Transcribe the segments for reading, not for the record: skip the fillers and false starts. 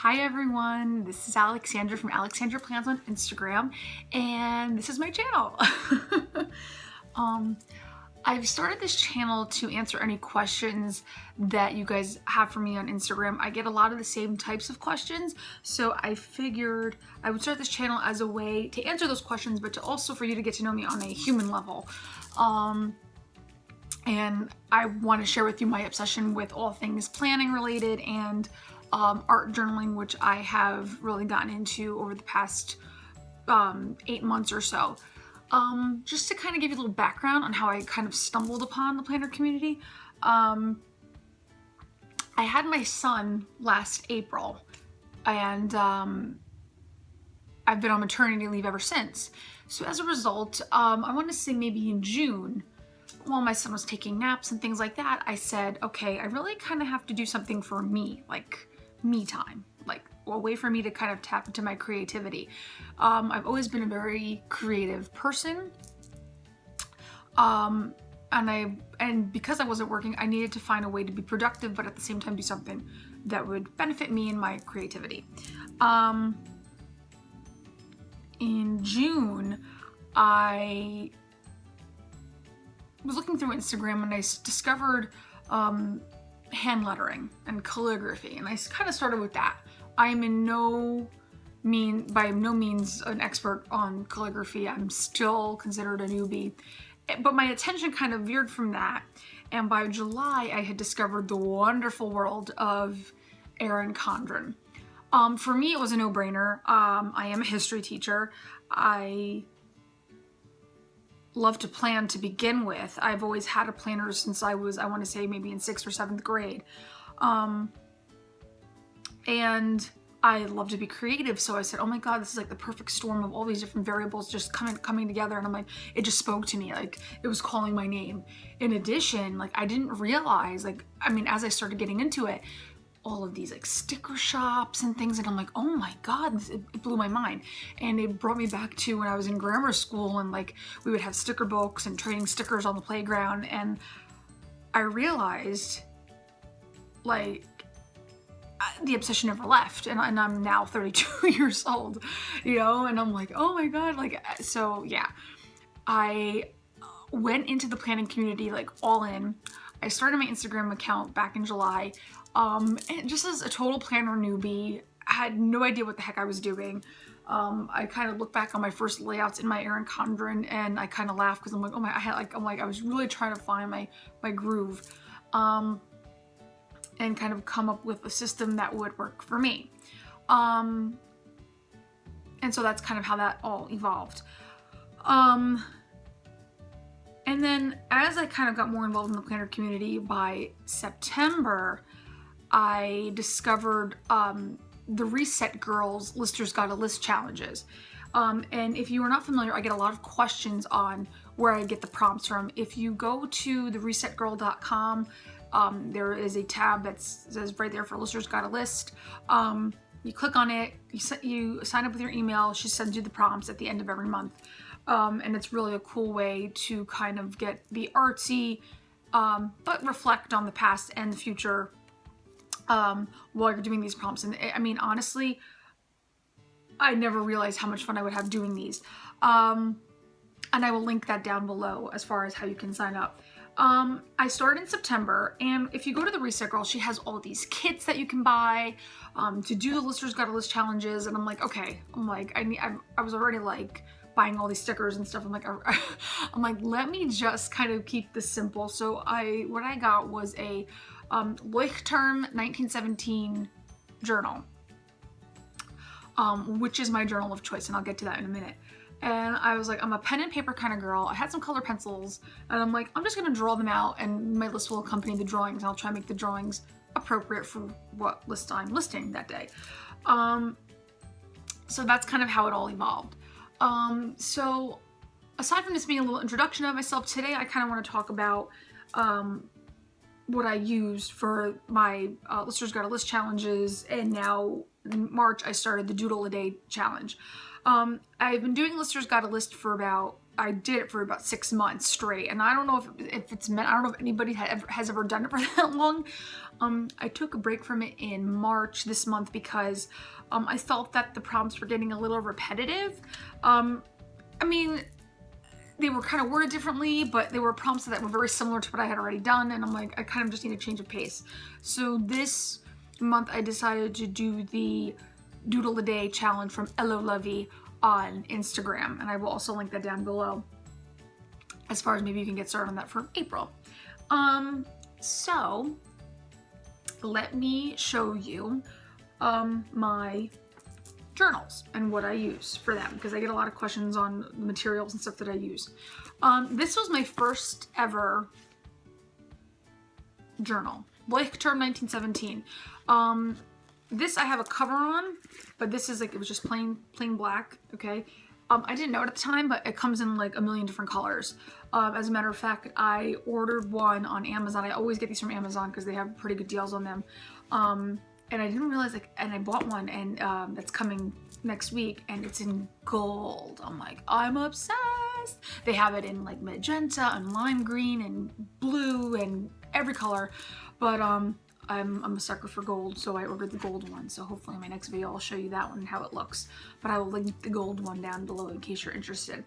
Hi everyone, this is Alexandra from Alexandra Plans on Instagram, and this is my channel. I've started this channel to answer any questions that you guys have for me on Instagram. I get a lot of the same types of questions, so I figured I would start this channel as a way to answer those questions, but to also for you to get to know me on a human level. And I want to share with you my obsession with all things planning related and art journaling, which I have really gotten into over the past 8 months or so. Just to kind of give you a little background on how I kind of stumbled upon the planner community. I had my son last April, and I've been on maternity leave ever since. So as a result, I want to say maybe in June, while my son was taking naps and things like that, I said, okay, I really kind of have to do something for me, like me time, like a way for me to kind of tap into my creativity. I've always been a very creative person. And because I wasn't working, I needed to find a way to be productive, but at the same time do something that would benefit me and my creativity. In June, I was looking through Instagram and I discovered hand lettering and calligraphy, and I kind of started with that. I am by no means an expert on calligraphy. I'm still considered a newbie, but my attention kind of veered from that, and by July I had discovered the wonderful world of ERIN CONDREN. For me it was a no-brainer. I am a history teacher. I love to plan to begin with. I've always had a planner since I want to say maybe in 6th or 7th grade. And I love to be creative, so I said, oh my god, this is like the perfect storm of all these different variables just coming together, and I'm like, it just spoke to me, like it was calling my name. In addition, like I didn't realize, like, I mean, as I started getting into it, all of these like sticker shops and things, and I'm like, oh my god, it blew my mind. And it brought me back to when I was in grammar school, and like we would have sticker books and trading stickers on the playground, and I realized like the obsession never left, and I'm now 32 years old, you know, and I'm like, oh my god, like, so yeah, I went into the planning community like all in. I started my Instagram account back in July, and just as a total planner newbie, I had no idea what the heck I was doing. I kind of look back on my first layouts in my ERIN CONDREN, and I kind of laugh because I'm like, oh my, I was really trying to find my groove, and kind of come up with a system that would work for me. And so that's kind of how that all evolved. And then as I kind of got more involved in the planner community, by September, I discovered the Reset Girls Listers Gotta List challenges. And if you are not familiar, I get a lot of questions on where I get the prompts from. If you go to theresetgirl.com, there is a tab that says right there for Listers Gotta List. You click on it, you sign up with your email, she sends you the prompts at the end of every month. And it's really a cool way to kind of get the artsy, but reflect on the past and the future while you're doing these prompts. And I mean, honestly, I never realized how much fun I would have doing these. And I will link that down below as far as how you can sign up. I started in September, and if you go to the Reset Girl, she has all these kits that you can buy to do the Listers Gotta List challenges, and I'm like, okay, I was already like buying all these stickers and stuff. I'm like, let me just kind of keep this simple. So what I got was a Leuchtturm 1917 journal, which is my journal of choice, and I'll get to that in a minute. And I was like, I'm a pen and paper kind of girl. I had some color pencils, and I'm like, I'm just gonna draw them out, and my list will accompany the drawings. I'll try and make the drawings appropriate for what list I'm listing that day. So that's kind of how it all evolved. So aside from this being a little introduction of myself, today I kind of want to talk about what I used for my Listers Gotta List challenges, and now in March I started the Doodle a Day challenge. I've been doing Lister's Got a List for I did it for about 6 months straight, and I don't know if it's meant, I don't know if anybody has ever done it for that long. I took a break from it in March this month because I felt that the prompts were getting a little repetitive. I mean, they were kind of worded differently, but they were prompts that were very similar to what I had already done, and I'm like, I kind of just need a change of pace. So this month I decided to do the Doodle a Day challenge from Elo Lovey on Instagram, and I will also link that down below as far as maybe you can get started on that for April. So let me show you my journals and what I use for them, because I get a lot of questions on the materials and stuff that I use. This was my first ever journal, Leuchtturm 1917. This I have a cover on, but this is like, it was just plain black, okay? I didn't know it at the time, but it comes in like a million different colors. As a matter of fact, I ordered one on Amazon. I always get these from Amazon because they have pretty good deals on them. And I didn't realize, like, and I bought one, and that's coming next week, and it's in gold. I'm like, I'm obsessed. They have it in like magenta and lime green and blue and every color, but I'm a sucker for gold, so I ordered the gold one. So hopefully in my next video I'll show you that one and how it looks, but I will link the gold one down below in case you're interested.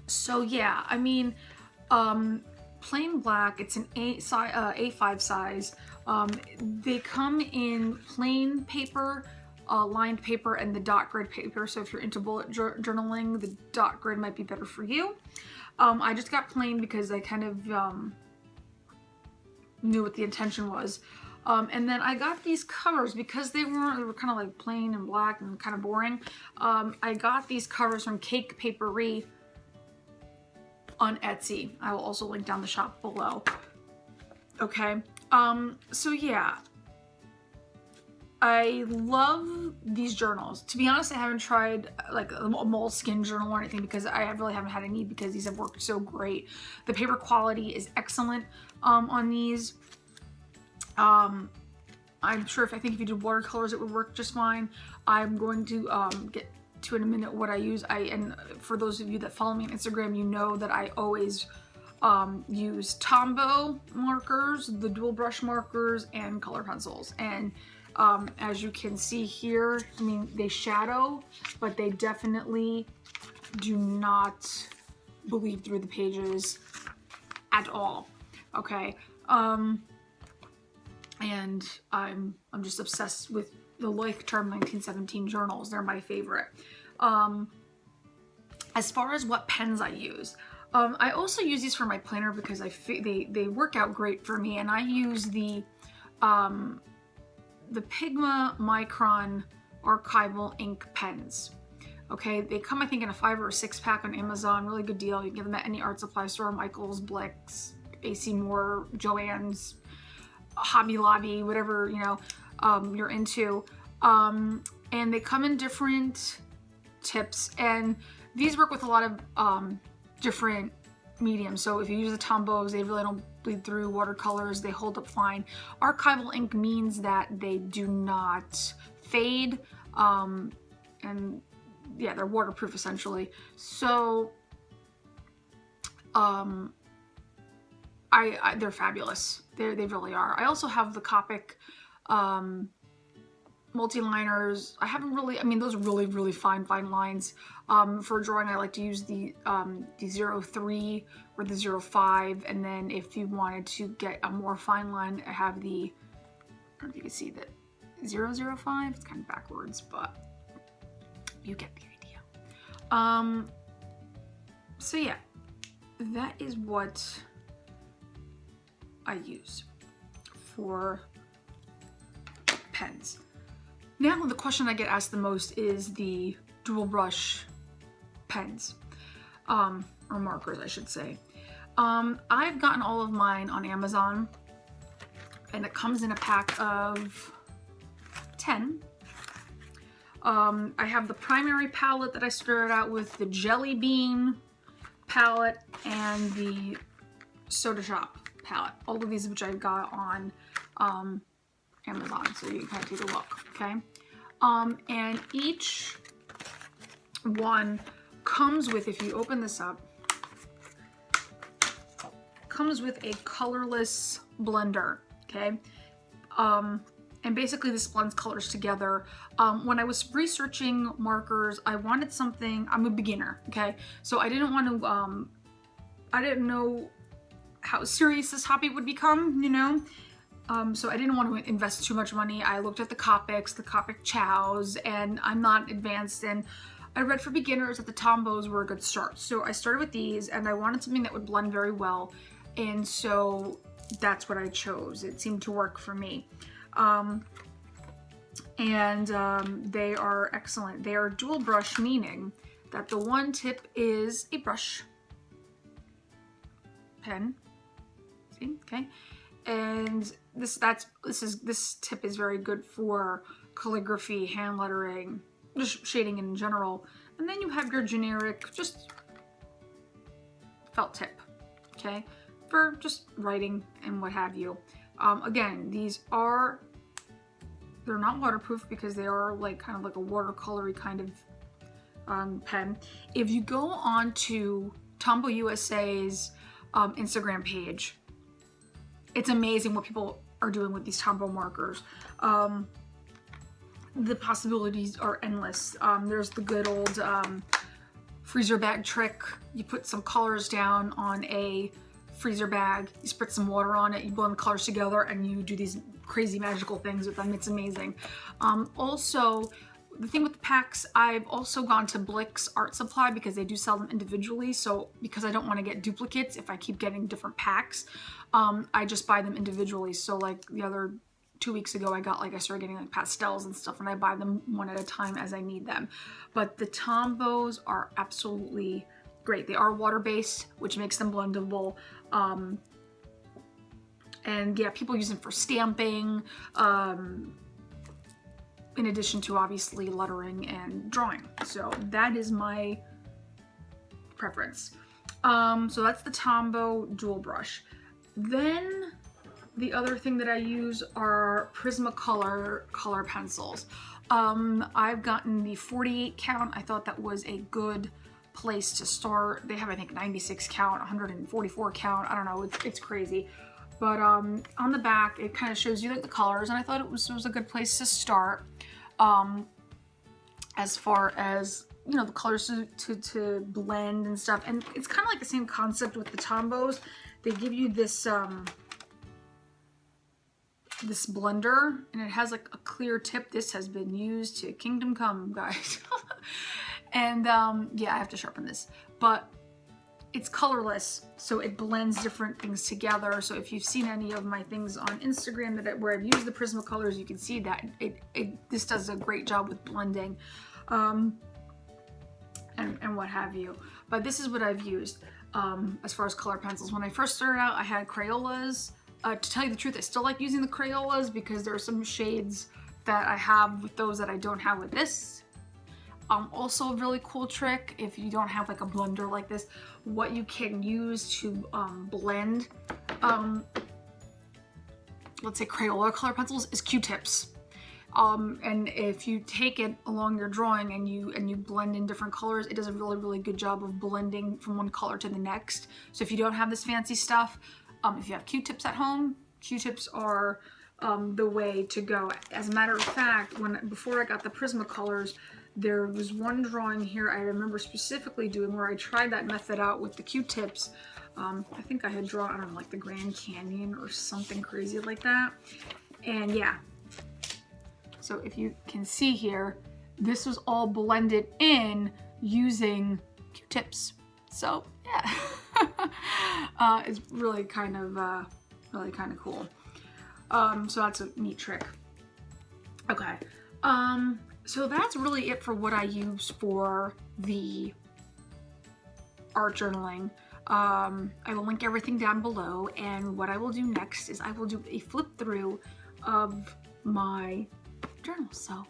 So yeah, I mean, plain black, it's an A5 size. They come in plain paper, lined paper, and the dot grid paper. So if you're into bullet journaling, the dot grid might be better for you. I just got plain because I kind of knew what the intention was. And then I got these covers because they were kind of like plain and black and kind of boring. I got these covers from Cake Papery on Etsy. I will also link down the shop below. Okay. So yeah, I love these journals. To be honest, I haven't tried like a moleskin journal or anything because I really haven't had a need, because these have worked so great. The paper quality is excellent on these. I'm sure I think if you did watercolors, it would work just fine. I'm going to get to in a minute what I use. And for those of you that follow me on Instagram, you know that I always use Tombow markers, the dual brush markers, and color pencils. And as you can see here, I mean, they shadow, but they definitely do not bleed through the pages at all. Okay. And I'm just obsessed with the Leuchtturm 1917 journals. They're my favorite. As far as what pens I use, I also use these for my planner because they work out great for me, and I use the Pigma Micron archival ink pens. Okay, they come, I think, in a 5 or 6 pack on Amazon. Really good deal. You can get them at any art supply store, Michael's, Blick's, AC Moore, Joann's, Hobby Lobby, whatever, you know, you're into. And they come in different tips, and these work with a lot of different mediums. So if you use the Tombows, they really don't bleed through. Watercolors, they hold up fine. Archival ink means that they do not fade, and yeah, they're waterproof essentially. So they're fabulous. They really are. I also have the Copic multi-liners. I haven't really, I mean, those are really fine lines. For drawing, I like to use the 03 or the 05, and then if you wanted to get a more fine line, I have the, I don't know if you can see that, 005. It's kind of backwards, but you get the idea. So yeah, that is what I use for pens. Now the question I get asked the most is the dual brush pens, or markers I should say. I've gotten all of mine on Amazon, and it comes in a pack of 10. I have the primary palette that I started out with, the Jelly Bean palette, and the Soda Shop palette. All of these which I got on Amazon, so you can kind of take a look, okay? And each one comes with, if you open this up, comes with a colorless blender, okay? And basically this blends colors together. When I was researching markers, I wanted something, I'm a beginner, okay? So I didn't want to, I didn't know how serious this hobby would become, you know? So I didn't want to invest too much money. I looked at the Copics, the Copic Chows, and I'm not advanced, and I read for beginners that the Tombos were a good start. So I started with these, and I wanted something that would blend very well, and so that's what I chose. It seemed to work for me. They are excellent. They are dual brush, meaning that the one tip is a brush pen. See, okay, and this tip is very good for calligraphy, hand lettering, just shading in general. And then you have your generic, just felt tip, okay, for just writing and what have you. Again, they're not waterproof because they are like kind of like a watercolory kind of pen. If you go on to Tombow USA's Instagram page, it's amazing what people are doing with these Tombow markers. The possibilities are endless. There's the good old freezer bag trick. You put some colors down on a freezer bag, you spritz some water on it, you blend the colors together, and you do these crazy magical things with them. It's amazing. Also, the thing with the packs, I've also gone to Blick's Art Supply because they do sell them individually. So because I don't want to get duplicates if I keep getting different packs, I just buy them individually. So like the other 2 weeks ago, I started getting like pastels and stuff, and I buy them one at a time as I need them. But the Tombows are absolutely great. They are water-based, which makes them blendable. And yeah, people use them for stamping, in addition to obviously lettering and drawing. So that is my preference. So that's the Tombow dual brush. Then the other thing that I use are Prismacolor color pencils. I've gotten the 48 count. I thought that was a good place to start. They have, I think, 96 count, 144 count. I don't know, it's crazy. But on the back, it kind of shows you like the colors, and I thought it was a good place to start. As far as, you know, the colors to blend and stuff. And it's kind of like the same concept with the Tombows. They give you this this blender, and it has like a clear tip. This has been used to Kingdom Come, guys. And yeah, I have to sharpen this, but it's colorless, so it blends different things together. So if you've seen any of my things on Instagram where I've used the Prismacolors, you can see that this does a great job with blending, and what have you. But this is what I've used as far as color pencils. When I first started out, I had Crayolas. To tell you the truth, I still like using the Crayolas because there are some shades that I have with those that I don't have with this. Also a really cool trick, if you don't have like a blender like this, what you can use to blend, let's say Crayola color pencils, is Q-tips. And if you take it along your drawing and you blend in different colors, it does a really good job of blending from one color to the next. So if you don't have this fancy stuff, if you have Q-tips at home, Q-tips are the way to go. As a matter of fact, before I got the Prismacolors, there was one drawing here I remember specifically doing where I tried that method out with the Q-tips. I think I had drawn, I don't know, like the Grand Canyon or something crazy like that. And yeah, so if you can see here, this was all blended in using Q-tips. So yeah, it's really kind of cool. So that's a neat trick. Okay. So that's really it for what I use for the art journaling. I will link everything down below, and what I will do next is I will do a flip through of my journal. So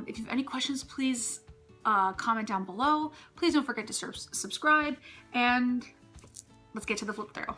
if you have any questions, please comment down below. Please don't forget to subscribe, and let's get to the flip through.